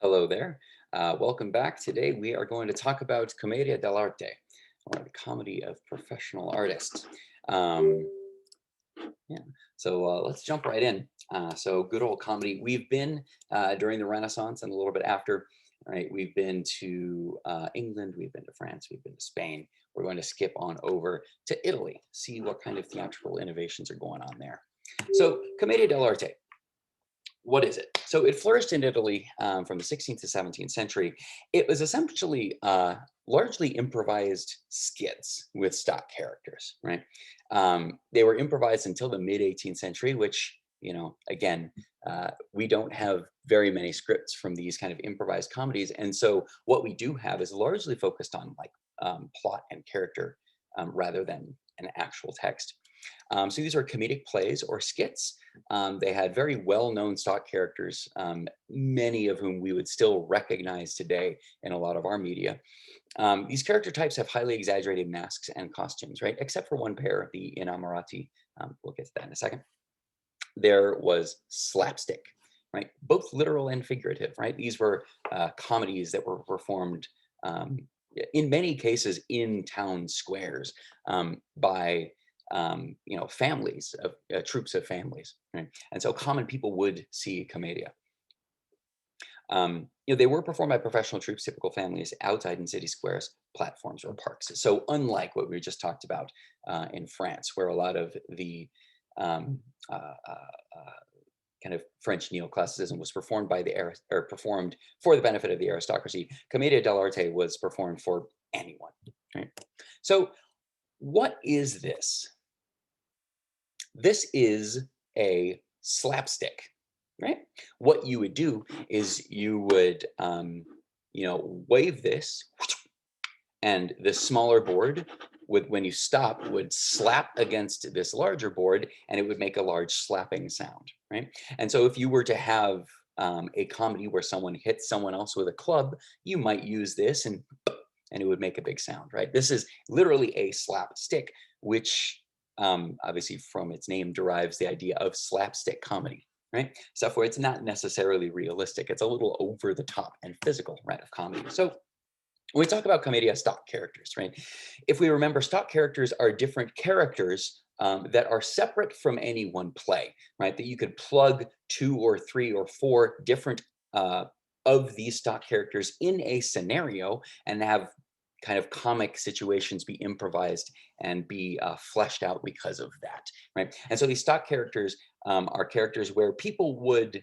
Hello there. Welcome back. Today we are going to talk about Commedia dell'arte, or the comedy of professional artists. Um, yeah, so let's jump right in. So good old comedy. We've been during the Renaissance and a little bit after, right? We've been to England, we've been to France, we've been to Spain. We're going to skip on over to Italy, see what kind of theatrical innovations are going on there. So Commedia dell'arte, what is it? So it flourished in Italy from the 16th to 17th century. It was essentially largely improvised skits with stock characters, right? They were improvised until the mid 18th century, which, again, we don't have very many scripts from these kind of improvised comedies. And so what we do have is largely focused on like plot and character rather than an actual text. So these are comedic plays or skits. They had very well-known stock characters, many of whom we would still recognize today in a lot of our media. These character types have highly exaggerated masks and costumes, right? Except for one pair, the innamorati. We'll get to that in a second. There was slapstick, right? Both literal and figurative, right? These were comedies that were performed in many cases in town squares by families of troops of families, right? And so common people would see Commedia. They were performed by professional troops, typical families outside in city squares, platforms, or parks. So unlike what we just talked about in France, where a lot of the um, uh, uh, uh, kind of French neoclassicism was performed by or performed for the benefit of the aristocracy, Commedia dell'arte was performed for anyone. Right? So what is this? This is a slapstick, right? What you would do is you would, wave this, and the smaller board would, when you stop, would slap against this larger board, and it would make a large slapping sound, right? And so if you were to have a comedy where someone hits someone else with a club, you might use this and it would make a big sound, right? This is literally a slapstick, which obviously from its name derives the idea of slapstick comedy, right? Stuff where it's not necessarily realistic. It's a little over the top and physical, right, of comedy. So when we talk about commedia stock characters, right? If we remember, stock characters are different characters that are separate from any one play, right? That you could plug two or three or four different of these stock characters in a scenario and have kind of comic situations be improvised and be fleshed out because of that, right? And so these stock characters are characters where people would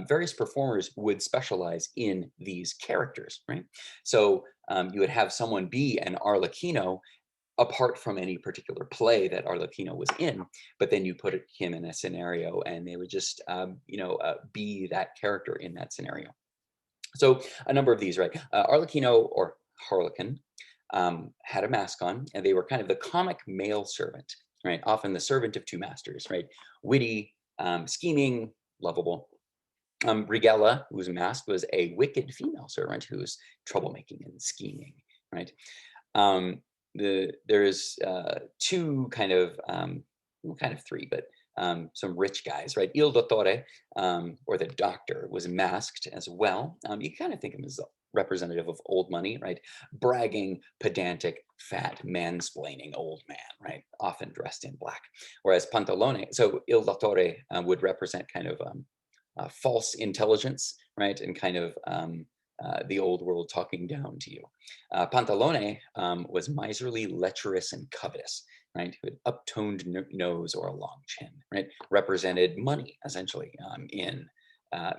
various performers would specialize in these characters, right? So you would have someone be an Arlecchino apart from any particular play that Arlecchino was in, but then you put him in a scenario and they would just, be that character in that scenario. So a number of these, right? Arlecchino or Harlequin had a mask on, and they were kind of the comic male servant, right? Often the servant of two masters, right? Witty, scheming, lovable. Brigella, who was masked, was a wicked female servant who was troublemaking and scheming, right? Um, there is two kind of three, but some rich guys, right? Il Dottore, or the doctor, was masked as well. You kind of think of him as a representative of old money, right? Bragging, pedantic, fat, mansplaining old man, right? Often dressed in black. Whereas Pantalone, so Il Dottore would represent kind of false intelligence, right? And kind of the old world talking down to you. Pantalone was miserly, lecherous, and covetous, right? Who had uptoned nose or a long chin, right? Represented money, essentially, in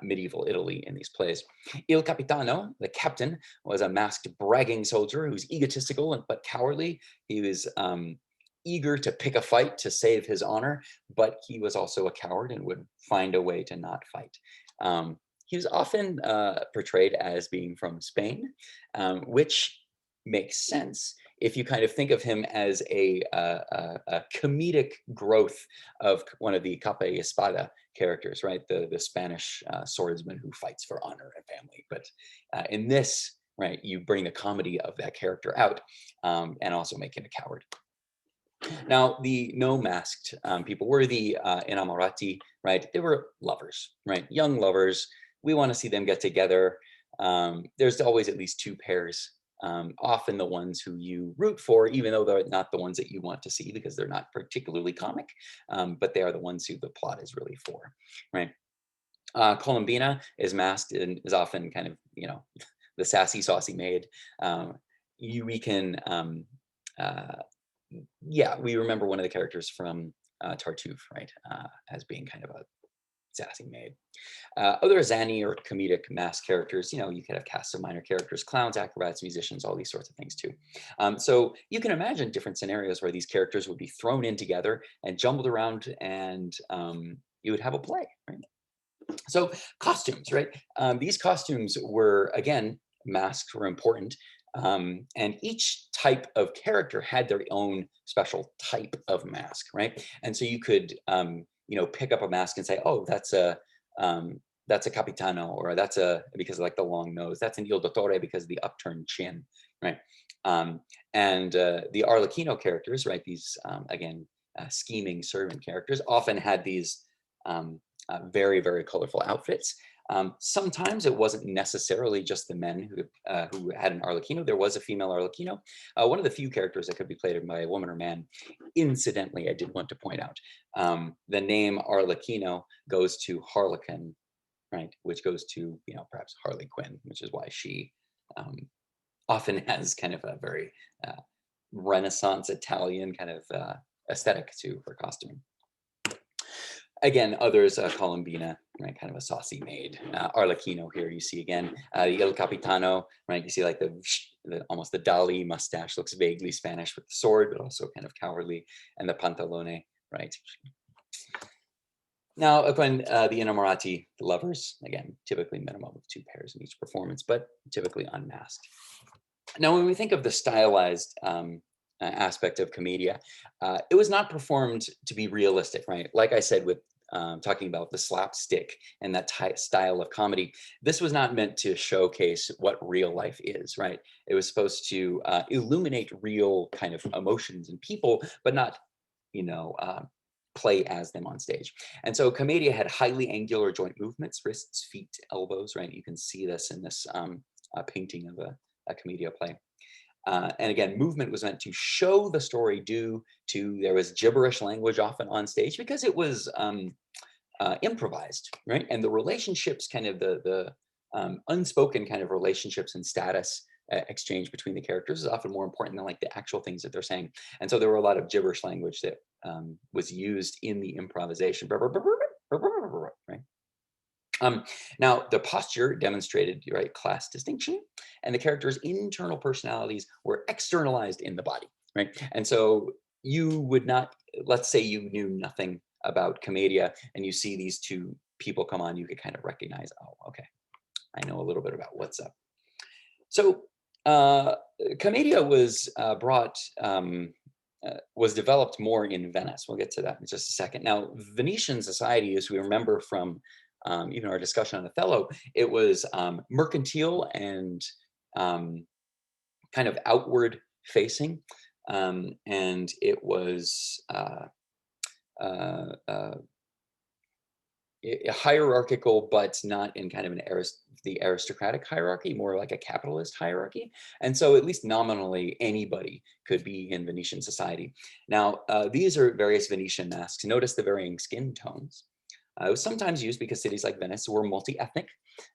medieval Italy in these plays. Il Capitano, the captain, was a masked, bragging soldier who was egotistical but cowardly. He was eager to pick a fight to save his honor, but he was also a coward and would find a way to not fight. He was often portrayed as being from Spain, which makes sense if you kind of think of him as a comedic growth of one of the capa y espada characters, right? The Spanish swordsman who fights for honor and family. But in this, right, you bring the comedy of that character out and also make him a coward. Now, the no masked people were the innamorati, right? They were lovers, right? Young lovers. We want to see them get together. there's always at least two pairs. Often the ones who you root for, even though they're not the ones that you want to see because they're not particularly comic, but they are the ones who the plot is really for, right? Columbina is masked and is often kind of, the sassy, saucy maid. Um, we can, uh, yeah, we remember one of the characters from Tartuffe, right, as being kind of a sassy maid. Other zany or comedic mass characters, you could have casts of minor characters, clowns, acrobats, musicians, all these sorts of things too. So you can imagine different scenarios where these characters would be thrown in together and jumbled around, and you would have a play, right? So costumes, right? These costumes were, again, masks were important. And each type of character had their own special type of mask, right? And so you could, pick up a mask and say, oh, that's a capitano, or that's a, because of like the long nose, that's an il dottore because of the upturned chin, right? And the Arlecchino characters, right? These, again, scheming servant characters often had these very, very colorful outfits. Sometimes it wasn't necessarily just the men who had an Arlecchino. There was a female Arlecchino. One of the few characters that could be played by a woman or man. Incidentally, I did want to point out the name Arlecchino goes to Harlequin, right? Which goes to, perhaps Harley Quinn, which is why she um, often has kind of a very Renaissance Italian kind of aesthetic to her costume. Again, others, Columbina, right, kind of a saucy maid. Arlecchino here you see again. Il Capitano, right, you see like almost the Dali mustache, looks vaguely Spanish with the sword, but also kind of cowardly. And the Pantalone, right. Now, when the Innamorati, the lovers, again, typically minimum of two pairs in each performance, but typically unmasked. Now, when we think of the stylized aspect of Commedia, it was not performed to be realistic, right? Like I said, with talking about the slapstick and that style of comedy, this was not meant to showcase what real life is, right? It was supposed to illuminate real kind of emotions and people, but not, you know, uh, play as them on stage. And so Commedia had highly angular joint movements, wrists, feet, elbows, right? You can see this in this painting of a Commedia play. And again, movement was meant to show the story due to, there was gibberish language often on stage because it was improvised, right? And the relationships, kind of the unspoken kind of relationships and status exchange between the characters is often more important than like the actual things that they're saying. And so there were a lot of gibberish language that was used in the improvisation, right? Now, the posture demonstrated, right, class distinction, and the character's internal personalities were externalized in the body, right? And so you would not, let's say you knew nothing about Commedia and you see these two people come on, you could kind of recognize, oh, okay, I know a little bit about what's up. So uh, Commedia was developed more in Venice. We'll get to that in just a second. Now, Venetian society, as we remember from even our discussion on Othello, it was mercantile and um, kind of outward facing. And it was uh, hierarchical, but not in kind of the aristocratic hierarchy, more like a capitalist hierarchy. And so, at least nominally, anybody could be in Venetian society. Now, these are various Venetian masks. Notice the varying skin tones. It was sometimes used because cities like Venice were multi-ethnic,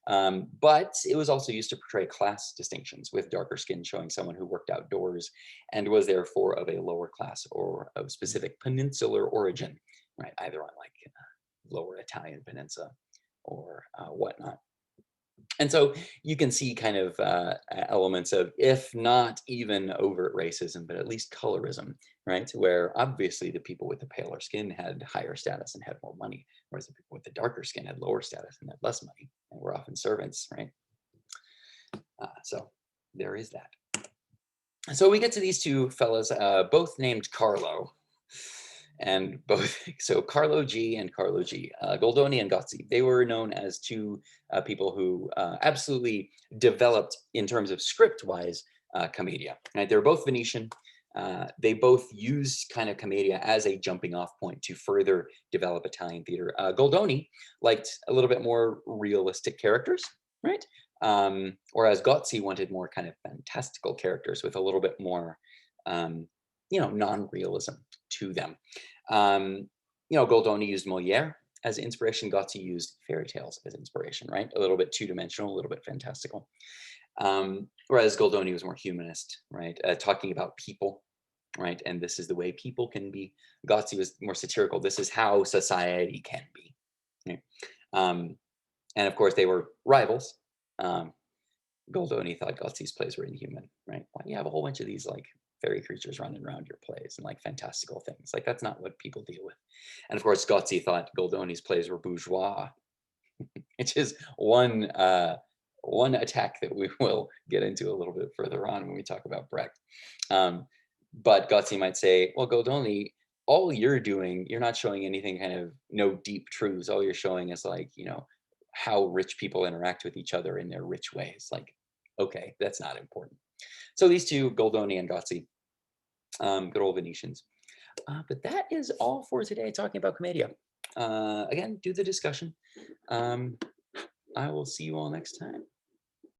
but it was also used to portray class distinctions, with darker skin showing someone who worked outdoors and was therefore of a lower class or of specific peninsular origin, right? Either on like lower Italian peninsula or whatnot. And so you can see kind of elements of, if not even overt racism, but at least colorism, right? Where obviously the people with the paler skin had higher status and had more money, whereas the people with the darker skin had lower status and had less money and were often servants, right? So there is that. So we get to these two fellas, both named Carlo, and both, so Carlo G and Carlo G, Goldoni and Gozzi, they were known as two people who absolutely developed, in terms of script-wise, Commedia. Right? They were both Venetian. They both used kind of Commedia as a jumping off point to further develop Italian theater. Goldoni liked a little bit more realistic characters. right? Whereas Gozzi wanted more kind of fantastical characters with a little bit more, um, non-realism to them. Goldoni used Moliere as inspiration. Gozzi used fairy tales as inspiration, right? A little bit two-dimensional, a little bit fantastical. Whereas Goldoni was more humanist, right? Talking about people, right? And this is the way people can be. Gozzi was more satirical. This is how society can be. Right? Um, and of course, they were rivals. Um, Goldoni thought Gozzi's plays were inhuman, right? Why do you have a whole bunch of these like fairy creatures running around your plays and like fantastical things? Like that's not what people deal with. And of course, Gozzi thought Goldoni's plays were bourgeois, which is one attack that we will get into a little bit further on when we talk about Brecht. Um, but Gozzi might say, well, Goldoni, all you're doing, you're not showing anything kind of no deep truths. All you're showing is like, how rich people interact with each other in their rich ways. Like, okay, that's not important. So these two, Goldoni and Gozzi, good old Venetians. But that is all for today, talking about Commedia. Again, do the discussion. Um, I will see you all next time.